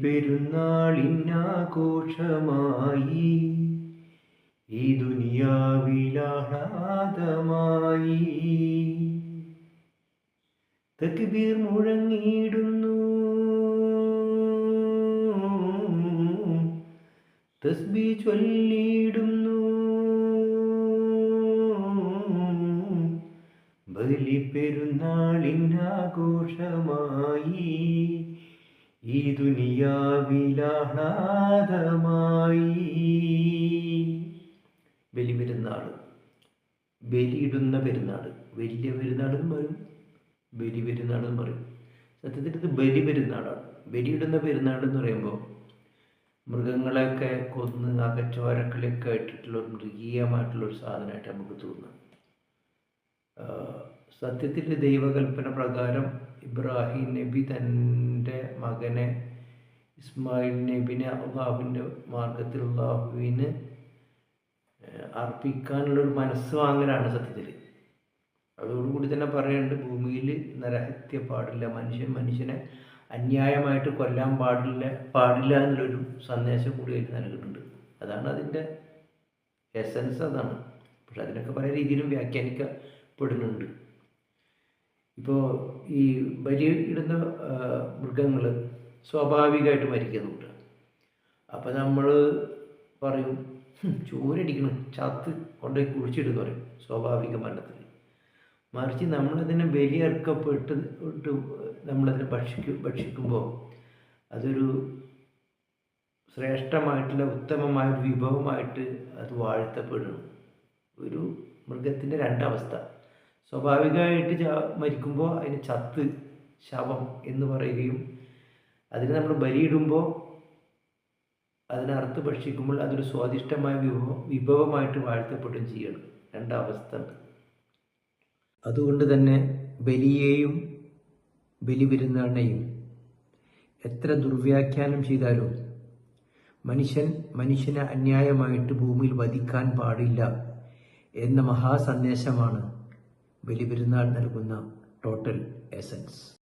ബലിപെരുന്നാളിന്നാഘോഷമായി ഈ ദുനിയാവിലാഹ്ലാദമായി. തക്ബീർ മുഴങ്ങിയിടുന്നു, തസ്ബീഹ് ചൊല്ലിയിടുന്നു, ബലിപെരുന്നാളിന്നാഘോഷമായി ഈ ദുനിയാവിലാഹ്ലാദമായി. ബലിപെരുന്നാൾ, ബലിയിടുന്ന പെരുന്നാൾ, വലിയ പെരുന്നാളെന്ന് പറയും, ബലി പെരുന്നാളെന്ന് പറയും. സത്യത്തിൽ ഇത് ബലി പെരുന്നാളാണ്. ബലിയിടുന്ന പെരുന്നാൾ എന്ന് പറയുമ്പോൾ മൃഗങ്ങളെയൊക്കെ കൊന്ന് അകച്ചോരക്കളിയൊക്കെ ആയിട്ടുള്ള മൃഗീയമായിട്ടുള്ളൊരു സാധനമായിട്ട് നമുക്ക് തോന്നുന്നു. സത്യത്തിൽ ദൈവകൽപ്പന പ്രകാരം ഇബ്രാഹിം നബി തൻ്റെ മകനെ ഇസ്മായിൽ നബിനെ അള്ളാഹുവിൻ്റെ മാർഗത്തിൽ അള്ളാഹുവിന് അർപ്പിക്കാനുള്ളൊരു മനസ്സ് വാങ്ങലാണ് സത്യത്തിൽ. അതോടുകൂടി തന്നെ പറയുന്നുണ്ട്, ഭൂമിയിൽ നരഹത്യ പാടില്ല, മനുഷ്യനെ അന്യായമായിട്ട് കൊല്ലാൻ പാടില്ല എന്നുള്ളൊരു സന്ദേശം കൂടി അതിൽ നൽകുന്നുണ്ട്. അതാണ് അതിൻ്റെ എസൻസ്, അതാണ്. പക്ഷെ അതിനൊക്കെ പല രീതിയിലും വ്യാഖ്യാനിക്കപ്പെടുന്നുണ്ട്. ഇപ്പോൾ ഈ ബലിയിടുന്ന മൃഗങ്ങൾ സ്വാഭാവികമായിട്ട് മരിക്കുന്നുണ്ട്. അപ്പോൾ നമ്മൾ പറയും, ചോരടിക്കണം, ചത്ത് കൊണ്ടുപോയി കുഴിച്ചിടുന്ന് പറയും സ്വാഭാവിക മരണത്തിൽ. മറിച്ച് നമ്മളതിനെ ബലിയർക്കപ്പെട്ട് നമ്മളതിനെ ഭക്ഷിക്കുമ്പോൾ അതൊരു ശ്രേഷ്ഠമായിട്ടുള്ള ഉത്തമമായ ഒരു വിഭവമായിട്ട് അത് വാഴ്ത്തപ്പെടുന്നു. ഒരു മൃഗത്തിൻ്റെ രണ്ടവസ്ഥ, സ്വാഭാവികമായിട്ട് മരിക്കുമ്പോൾ അതിന് ചത്ത്, ശവം എന്ന് പറയുകയും അതിന് നമ്മൾ ബലിയിടുമ്പോൾ അതിനെ അറുത്ത് ഭക്ഷിക്കുമ്പോൾ അതൊരു സ്വാദിഷ്ടമായ വിഭവമായിട്ട് വാഴ്ത്തപ്പെടുകയും ചെയ്യണം. രണ്ടവസ്ഥ ഉണ്ട്. അതുകൊണ്ട് തന്നെ ബലിയെയും ബലിപെരുന്നാളിനെയും എത്ര ദുർവ്യാഖ്യാനം ചെയ്താലും മനുഷ്യനെ അന്യായമായിട്ട് ഭൂമിയിൽ വധിക്കാൻ പാടില്ല എന്ന മഹാസന്ദേശമാണ് ബലിപെരുന്നാൾ നൽകുന്ന ടോട്ടൽ എസൻസ്.